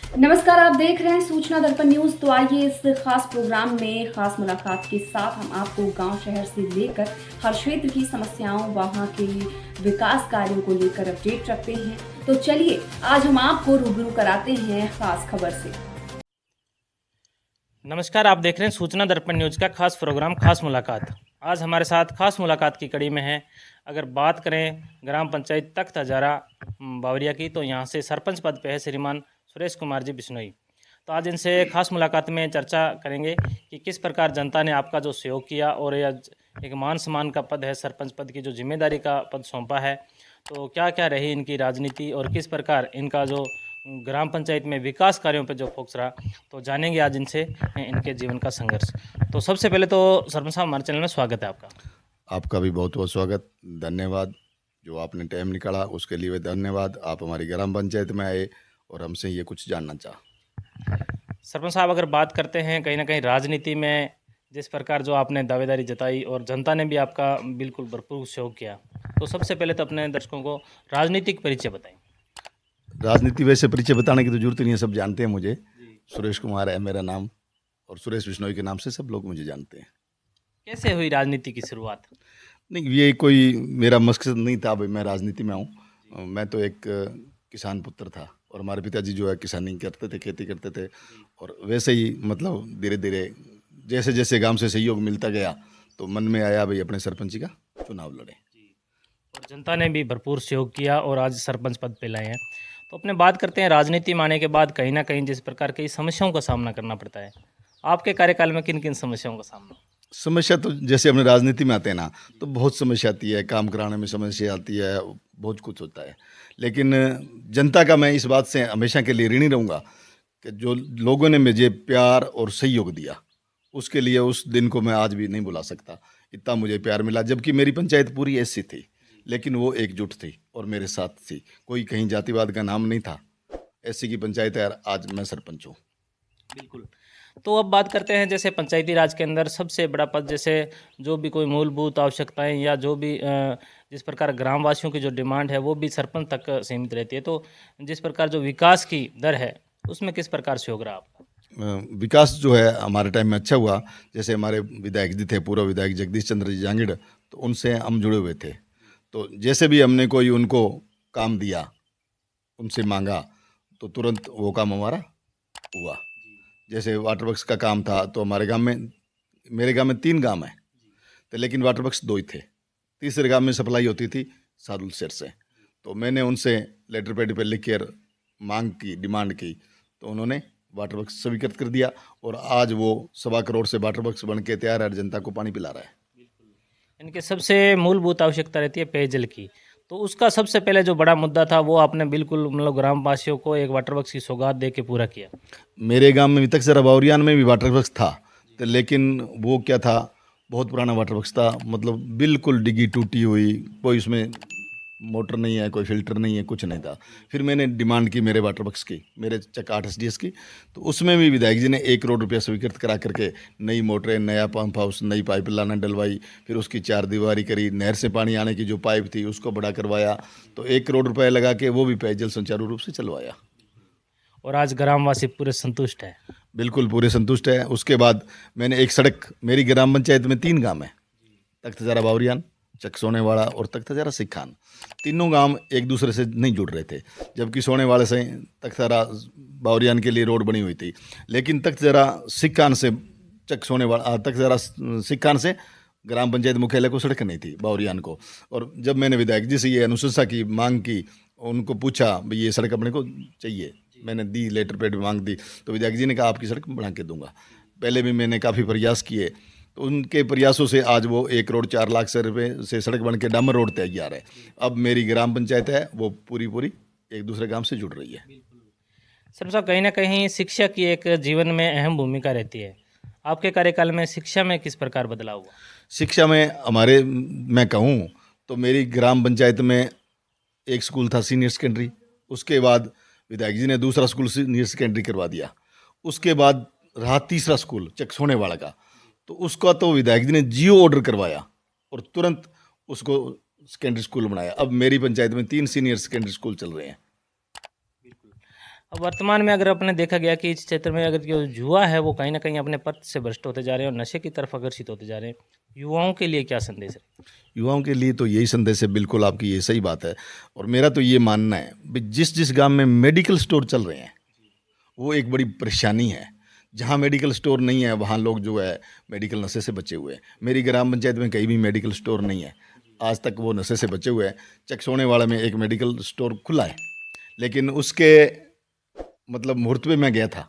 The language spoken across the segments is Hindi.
नमस्कार, आप देख रहे हैं सूचना दर्पण न्यूज। तो आइए इस खास प्रोग्राम में खास मुलाकात के साथ हम आपको गांव शहर से लेकर हर क्षेत्र की समस्याओं वहां के विकास कार्यों को लेकर अपडेट रखते हैं। तो चलिए आज हम आपको रूबरू कराते हैं खास खबर से। नमस्कार, आप देख रहे हैं सूचना दर्पण न्यूज़ का खास प्रोग्राम खास मुलाकात। आज हमारे साथ खास मुलाकात की कड़ी में है। अगर बात करें ग्राम पंचायत तख्त हजारा बावरिया की, तो यहाँ से सरपंच पद पे है श्रीमान सुरेश कुमार जी बिश्नोई। तो आज इनसे खास मुलाकात में चर्चा करेंगे कि किस प्रकार जनता ने आपका जो सहयोग किया और यह एक मान सम्मान का पद है, सरपंच पद की जो जिम्मेदारी का पद सौंपा है, तो क्या क्या रही इनकी राजनीति और किस प्रकार इनका जो ग्राम पंचायत में विकास कार्यों पर जो फोकस रहा। तो जानेंगे आज इनसे इनके जीवन का संघर्ष। तो सबसे पहले तो सरपंच साहब, हमारे चैनल में स्वागत है आपका। आपका भी बहुत बहुत स्वागत, धन्यवाद। जो आपने टाइम निकाला उसके लिए भी धन्यवाद। आप हमारी ग्राम पंचायत में आए और हमसे ये कुछ जानना चाहा। सरपंच साहब, अगर बात करते हैं कहीं ना कहीं राजनीति में जिस प्रकार जो आपने दावेदारी जताई और जनता ने भी आपका बिल्कुल भरपूर सहयोग किया, तो सबसे पहले तो अपने दर्शकों को राजनीतिक परिचय बताएं। राजनीति वैसे परिचय बताने की तो जरूरत नहीं है, सब जानते हैं मुझे। सुरेश कुमार है मेरा नाम और सुरेश बिश्नोई के नाम से सब लोग मुझे जानते हैं। कैसे हुई राजनीति की शुरुआत? नहीं, ये कोई मेरा मकसद नहीं था भाई मैं राजनीति में आऊँ। मैं तो एक किसान पुत्र था और हमारे पिताजी जो है किसानी करते थे, खेती करते थे। और वैसे ही मतलब धीरे धीरे जैसे जैसे गांव से सहयोग मिलता गया तो मन में आया भाई अपने सरपंची का चुनाव लड़े। और जनता ने भी भरपूर सहयोग किया और आज सरपंच पद पे लाए हैं। तो अपने बात करते हैं राजनीति में आने के बाद कहीं ना कहीं जिस प्रकार की समस्याओं का सामना करना पड़ता है, आपके कार्यकाल में किन किन समस्याओं का सामना? समस्या तो जैसे अपने राजनीति में आते हैं ना, तो बहुत समस्या आती है, काम कराने में समस्या आती है, बहुत कुछ होता है। लेकिन जनता का मैं इस बात से हमेशा के लिए ऋणी रहूँगा कि जो लोगों ने मुझे प्यार और सहयोग दिया, उसके लिए उस दिन को मैं आज भी नहीं भुला सकता। इतना मुझे प्यार मिला, जबकि मेरी पंचायत पूरी ऐसी थी, लेकिन वो एकजुट थी और मेरे साथ थी। कोई कहीं जातिवाद का नाम नहीं था। ऐसी की पंचायत है यार, आज मैं सरपंच हूँ। बिल्कुल। तो अब बात करते हैं जैसे पंचायती राज के अंदर सबसे बड़ा पद, जैसे जो भी कोई मूलभूत आवश्यकताएं या जो भी जिस प्रकार ग्रामवासियों की जो डिमांड है वो भी सरपंच तक सीमित रहती है। तो जिस प्रकार जो विकास की दर है उसमें किस प्रकार से होगा आपका? विकास जो है हमारे टाइम में अच्छा हुआ। जैसे हमारे विधायक जी थे, पूर्व विधायक जगदीश चंद्र जी जांगिड़, तो उनसे हम जुड़े हुए थे। तो जैसे भी हमने कोई उनको काम दिया, उनसे मांगा, तो तुरंत वो काम हमारा हुआ। जैसे वाटर वर्क्स का काम था तो हमारे गांव में, मेरे गांव में 3 गांव है, तो लेकिन वाटर वर्क्स 2 ही थे। तीसरे गांव में सप्लाई होती थी सादुल शहर से। तो मैंने उनसे लेटर पैड पे लिख कर मांग की, डिमांड की, तो उन्होंने वाटर वर्क्स स्वीकृत कर दिया और आज वो 1.25 करोड़ से वाटर वर्क्स बन के तैयार है, जनता को पानी पिला रहा है। इनके सबसे मूलभूत आवश्यकता रहती है पेयजल की। तो उसका सबसे पहले जो बड़ा मुद्दा था वो आपने बिल्कुल मतलब ग्रामवासियों को एक वाटर वर्क्स की सौगात दे के पूरा किया। मेरे गांव में अभी तक सर बावरियान में भी वाटर वर्क्स था, तो लेकिन वो क्या था, बहुत पुराना वाटर वर्क्स था, मतलब बिल्कुल डिगी टूटी हुई, कोई उसमें मोटर नहीं है, कोई फिल्टर नहीं है, कुछ नहीं था। फिर मैंने डिमांड की मेरे वाटर वर्क्स की, मेरे चक 8 SDS की, तो उसमें भी विधायक जी ने 1 करोड़ रुपया स्वीकृत करा करके नई मोटरें, नया पंप हाउस, नई पाइप लाना डलवाई। फिर उसकी 4 दीवारी करी, नहर से पानी आने की जो पाइप थी उसको बड़ा करवाया, तो 1 करोड़ रुपया लगा के वो भी पेयजल सुचारू रूप से चलवाया। और आज ग्रामवासी पूरे संतुष्ट है। बिल्कुल पूरे संतुष्ट है। उसके बाद मैंने एक सड़क, मेरी ग्राम पंचायत में 3 गांव है, तख्त हजारा बावरियान, चक सोनेवाड़ा और तख्त हजारा सिखान। तीनों गांव एक दूसरे से नहीं जुड़ रहे थे, जबकि सोनेवाड़े से तख्त हजारा बावरियान के लिए रोड बनी हुई थी, लेकिन तख्त हजारा सिखान से चक सोनेवाड़ा, तख्त हजारा सिखान से ग्राम पंचायत मुख्यालय को सड़क नहीं थी बावरियान को। और जब मैंने विधायक जी से ये अनुशंसा की, मांग की, उनको पूछा भाई ये सड़क अपने को चाहिए, मैंने दी, लेटर पैड में मांग दी, तो विधायक जी ने कहा आपकी सड़क बना के दूंगा। पहले भी मैंने काफ़ी प्रयास किए, तो उनके प्रयासों से आज वो 1 करोड़ 4 लाख से रुपये से सड़क बन के डामर रोड तैयार है। अब मेरी ग्राम पंचायत है वो पूरी पूरी एक दूसरे गांव से जुड़ रही है। सर साहब, कहीं ना कहीं शिक्षा की एक जीवन में अहम भूमिका रहती है। आपके कार्यकाल में शिक्षा में किस प्रकार बदलाव हुआ? शिक्षा में हमारे, मैं कहूँ तो मेरी ग्राम पंचायत में एक स्कूल था सीनियर सेकेंडरी, उसके बाद विधायक जी ने दूसरा स्कूल सीनियर सेकेंडरी करवा दिया। उसके बाद रहा तीसरा स्कूल चक सोनेवाड़ा का, तो उसका तो विधायक जी ने जियो ऑर्डर करवाया और तुरंत उसको सेकेंडरी स्कूल बनाया। अब मेरी पंचायत में 3 सीनियर सेकेंडरी स्कूल चल रहे हैं। अब वर्तमान में अगर अपने देखा गया कि इस क्षेत्र में अगर जो युवा है वो कहीं ना कहीं अपने पथ से भ्रष्ट होते जा रहे हैं और नशे की तरफ आकर्षित होते जा रहे हैं, युवाओं के लिए क्या संदेश है? युवाओं के लिए तो यही संदेश है, बिल्कुल आपकी ये सही बात है। और मेरा तो ये मानना है भी जिस जिस गांव में मेडिकल स्टोर चल रहे हैं वो एक बड़ी परेशानी है। जहाँ मेडिकल स्टोर नहीं है वहाँ लोग जो है मेडिकल नशे से बचे हुए हैं। मेरी ग्राम पंचायत में कहीं भी मेडिकल स्टोर नहीं है, आज तक वो नशे से बचे हुए हैं। चकसोने वाला में एक मेडिकल स्टोर खुला है, लेकिन उसके मतलब मुहूर्त पे मैं गया था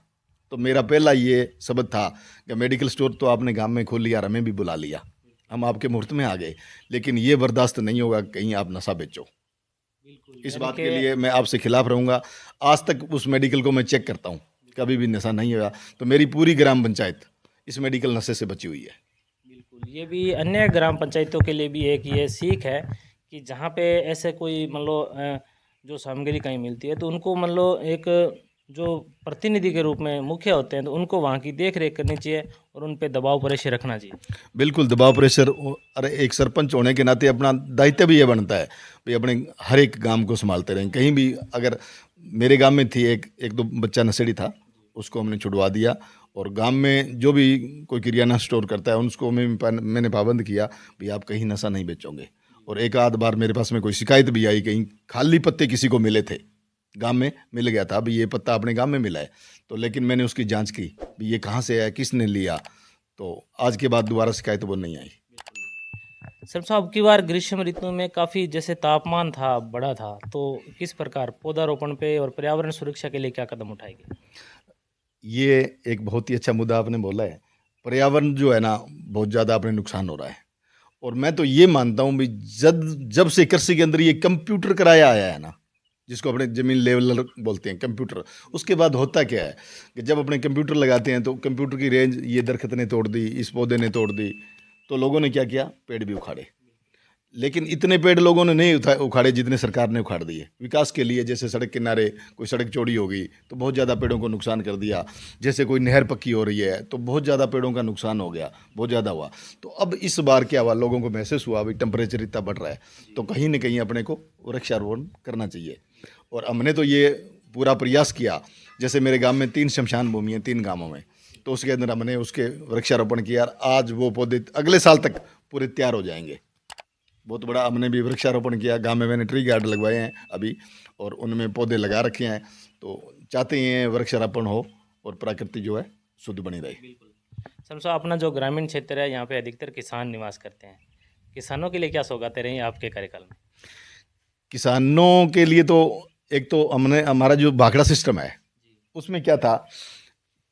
तो मेरा पहला ये शब्द था कि मेडिकल स्टोर तो आपने गांव में खोल लिया, हमें भी बुला लिया, हम आपके मुहूर्त में आ गए, लेकिन ये बर्दाश्त नहीं होगा कहीं आप नशा बेचो। इस बात के लिए मैं आपसे खिलाफ रहूँगा। आज तक उस मेडिकल को मैं चेक करता हूँ, कभी भी नशा नहीं हुआ। तो मेरी पूरी ग्राम पंचायत इस मेडिकल नशे से बची हुई है। बिल्कुल, ये भी अन्य ग्राम पंचायतों के लिए भी एक ये सीख है कि जहाँ पे ऐसे कोई मान लो जो सामग्री कहीं मिलती है तो उनको मान लो एक जो प्रतिनिधि के रूप में मुखिया होते हैं तो उनको वहाँ की देख रेख करनी चाहिए और उन पे दबाव प्रेशर रखना चाहिए। बिल्कुल दबाव प्रेशर। अरे एक सरपंच होने के नाते अपना दायित्व भी ये बनता है भाई अपने हर एक गांव को संभालते रहें। कहीं भी अगर मेरे गांव में थी एक दो बच्चा नशेड़ी था, उसको हमने छुड़वा दिया। और गांव में जो भी कोई किराना स्टोर करता है उसको मैंने पाबंद किया भाई आप कहीं नशा नहीं बेचोगे। और एक आध बार मेरे पास में कोई शिकायत भी आई, कहीं खाली पत्ते किसी को मिले थे, गांव में मिल गया था भाई ये पत्ता अपने गांव में मिला है, तो लेकिन मैंने उसकी जांच की भाई ये कहाँ से आया, किसने लिया, तो आज के बाद दोबारा शिकायत वो नहीं आई। सर साहब, अब की बार ग्रीष्म ऋतु में काफ़ी जैसे तापमान था बड़ा था, तो किस प्रकार पौधारोपण पे और पर्यावरण सुरक्षा के लिए क्या कदम उठाएंगे? ये एक बहुत ही अच्छा मुद्दा आपने बोला है। पर्यावरण जो है ना बहुत ज़्यादा अपने नुकसान हो रहा है। और मैं तो ये मानता हूँ भाई जब से कृषि के अंदर ये कंप्यूटर कराया आया है ना, जिसको अपने जमीन लेवलर बोलते हैं कंप्यूटर, उसके बाद होता क्या है कि जब अपने कंप्यूटर लगाते हैं तो कंप्यूटर की रेंज ये दरख्त ने तोड़ दी, इस पौधे ने तोड़ दी, तो लोगों ने क्या किया, पेड़ भी उखाड़े। लेकिन इतने पेड़ लोगों ने नहीं उखाड़े जितने सरकार ने उखाड़ दिए विकास के लिए। जैसे सड़क किनारे कोई सड़क चौड़ी हो गई तो बहुत ज़्यादा पेड़ों को नुकसान कर दिया, जैसे कोई नहर पक्की हो रही है तो बहुत ज़्यादा पेड़ों का नुकसान हो गया, बहुत ज़्यादा हुआ। तो अब इस बार क्या हुआ, लोगों को महसूस हुआ भाई टेम्परेचर इतना बढ़ रहा है तो कहीं ना कहीं अपने को वृक्षारोपण करना चाहिए। और हमने तो ये पूरा प्रयास किया, जैसे मेरे गाँव में 3 शमशान भूमि है 3 गाँवों में, तो उसके अंदर हमने उसके वृक्षारोपण किया। आज वो पौधे अगले साल तक पूरे तैयार हो जाएंगे। बहुत बड़ा हमने भी वृक्षारोपण किया, गांव में मैंने ट्री गार्ड लगवाए हैं अभी और उनमें पौधे लगा रखे हैं। तो चाहते हैं वृक्षारोपण हो और प्रकृति जो है शुद्ध बनी रहे। सर साहब, अपना जो ग्रामीण क्षेत्र है यहाँ पे अधिकतर किसान निवास करते हैं, किसानों के लिए क्या सौगातें रही आपके कार्यकाल में? किसानों के लिए तो एक तो हमारा जो भाखड़ा सिस्टम है उसमें क्या था,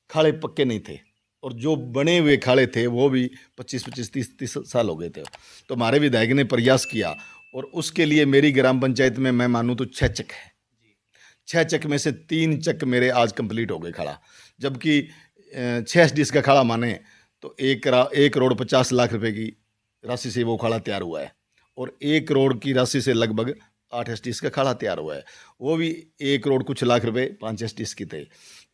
खाड़े पक्के नहीं थे और जो बने हुए खाड़े थे वो भी 25-25, 30-30 साल हो गए थे। तो हमारे विधायक ने प्रयास किया और उसके लिए मेरी ग्राम पंचायत में मैं मानूँ तो 6 चक है। 6 चक में से 3 चक मेरे आज कंप्लीट हो गए खड़ा, जबकि 6 एसडीएस का खाड़ा माने तो 1 करोड़ 50 लाख रुपए की राशि से वो खाड़ा तैयार हुआ है और 1 करोड़ की राशि से लगभग 8 एसडीएस का खाड़ा तैयार हुआ है, वो भी 1 करोड़ कुछ लाख रुपए 5 एसडीएस की थे।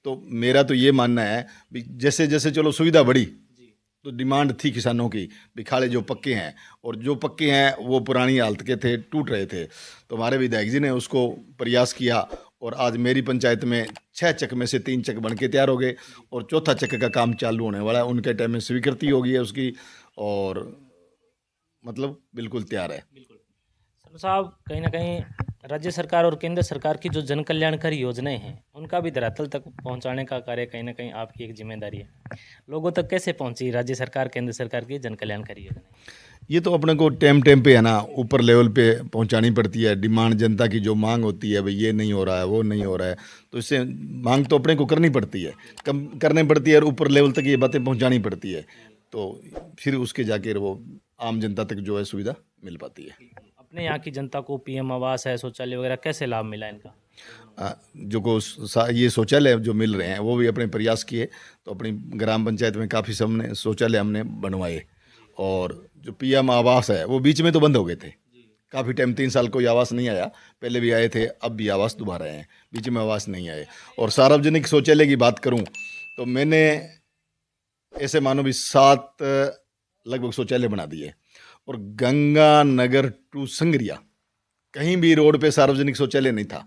तो मेरा तो ये मानना है भी जैसे जैसे चलो सुविधा बढ़ी तो डिमांड थी किसानों की भी खाड़े जो पक्के हैं, और जो पक्के हैं वो पुरानी हालत के थे, टूट रहे थे। तो हमारे विधायक जी ने उसको प्रयास किया और आज मेरी पंचायत में 6 चक में से 3 चक बन के तैयार हो गए और चौथा चक का काम चालू होने वाला है। उनके टाइम में स्वीकृति हो गई है उसकी और मतलब बिल्कुल तैयार है। सर साहब, कहीं ना कहीं राज्य सरकार और केंद्र सरकार की जो जन कल्याणकारी योजनाएं हैं उनका भी धरातल तक पहुंचाने का कार्य कहीं ना कहीं आपकी एक जिम्मेदारी है। लोगों तक कैसे पहुंची राज्य सरकार केंद्र सरकार की जन कल्याणकारी योजनाएं? ये तो अपने को टाइम पे है ना ऊपर लेवल पे पहुंचानी पड़ती है। डिमांड जनता की जो मांग होती है भाई ये नहीं हो रहा है वो नहीं हो रहा है, तो इससे मांग तो अपने को करनी पड़ती है, कम करनी पड़ती है और ऊपर लेवल तक ये बातें पहुंचानी पड़ती है, तो फिर उसके जाके वो आम जनता तक जो है सुविधा मिल पाती है। अपने यहाँ की जनता को पीएम आवास है, शौचालय वगैरह कैसे लाभ मिला इनका? जो को ये शौचालय जो मिल रहे हैं वो भी अपने प्रयास किए, तो अपनी ग्राम पंचायत में काफ़ी सबने शौचालय हमने बनवाए। और जो पीएम आवास है वो बीच में तो बंद हो गए थे, काफ़ी टाइम 3 साल कोई आवास नहीं आया, पहले भी आए थे अब भी आवास दोबारा आए हैं, बीच में आवास नहीं आए। और सार्वजनिक शौचालय की बात करूं तो मैंने ऐसे मानो भी 7 लगभग शौचालय बना दिए। और गंगा नगर टू संगरिया कहीं भी रोड पे सार्वजनिक शौचालय नहीं था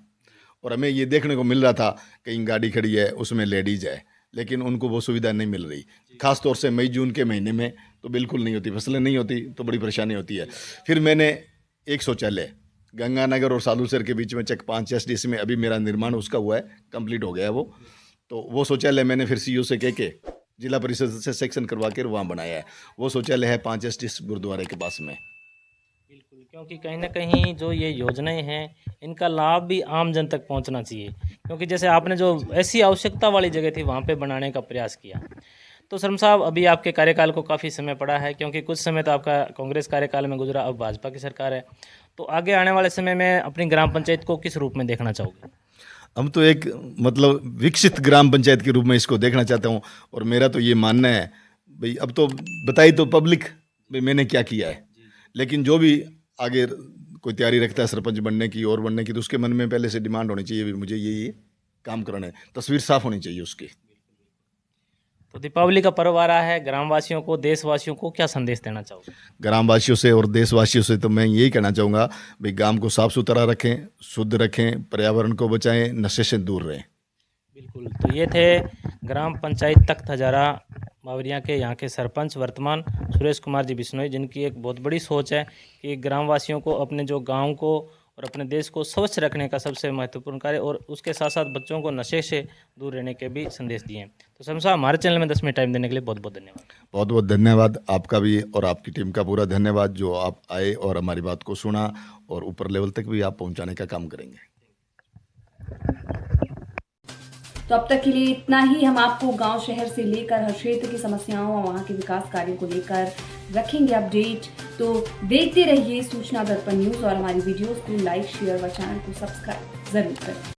और हमें ये देखने को मिल रहा था कहीं गाड़ी खड़ी है उसमें लेडीज़ है, लेकिन उनको वो सुविधा नहीं मिल रही। खास तौर से मई जून के महीने में तो बिल्कुल नहीं होती, फसलें नहीं होती तो बड़ी परेशानी होती है। फिर मैंने एक शौचालय गंगानगर और साधुसर के बीच में चक 5 SDC में अभी मेरा निर्माण उसका हुआ है, कंप्लीट हो गया है वो। तो वो शौचालय मैंने फिर CO से कह के जिला परिषद से सेक्शन करवा के वहाँ बनाया है। वो शौचालय है 5 SDC गुरुद्वारे के पास में। बिल्कुल, क्योंकि कहीं ना कहीं जो ये योजनाएं हैं इनका लाभ भी आम जन तक पहुंचना चाहिए, क्योंकि जैसे आपने जो ऐसी आवश्यकता वाली जगह थी वहाँ पे बनाने का प्रयास किया। तो शर्मा साहब, अभी आपके कार्यकाल को काफ़ी समय पड़ा है, क्योंकि कुछ समय तो आपका कांग्रेस कार्यकाल में गुजरा, अब भाजपा की सरकार है। तो आगे आने वाले समय में अपनी ग्राम पंचायत को किस रूप में देखना चाहोगे? हम तो एक मतलब विकसित ग्राम पंचायत के रूप में इसको देखना चाहता हूँ। और मेरा तो ये मानना है भाई, अब तो बताई तो पब्लिक भाई मैंने क्या किया है, लेकिन जो भी आगे कोई तैयारी रखता है सरपंच बनने की और बनने की, तो उसके मन में पहले से डिमांड होनी चाहिए, मुझे ये काम करना है, तस्वीर साफ होनी चाहिए उसकी। तो दीपावली का पर्व आ रहा है, ग्रामवासियों को, देशवासियों को क्या संदेश देना चाहोगे? ग्रामवासियों से और देशवासियों से तो मैं यही कहना चाहूँगा भाई, गांव को साफ सुथरा रखें, शुद्ध रखें, पर्यावरण को बचाएं, नशे से दूर रहें। बिल्कुल, तो ये थे ग्राम पंचायत तख्त हजारा बावरिया के यहाँ के सरपंच वर्तमान सुरेश कुमार जी बिश्नोई, जिनकी एक बहुत बड़ी सोच है कि ग्रामवासियों को अपने जो गांव को और अपने देश को स्वच्छ रखने का सबसे महत्वपूर्ण कार्य, और उसके साथ साथ बच्चों को नशे से दूर रहने के भी संदेश दिए हैं। तो शर्मा साहब, हमारे चैनल में 10 मिनट टाइम देने के लिए बहुत बहुत धन्यवाद। बहुत बहुत धन्यवाद आपका भी और आपकी टीम का पूरा धन्यवाद, जो आप आए और हमारी बात को सुना और ऊपर लेवल तक भी आप पहुंचाने का काम करेंगे। तो अब तक के लिए इतना ही। हम आपको गांव शहर से लेकर हर क्षेत्र की समस्याओं और वहां के विकास कार्यों को लेकर रखेंगे अपडेट। तो देखते रहिए सूचना दर्पण न्यूज और हमारी वीडियोस को लाइक, शेयर व चैनल को सब्सक्राइब जरूर करें।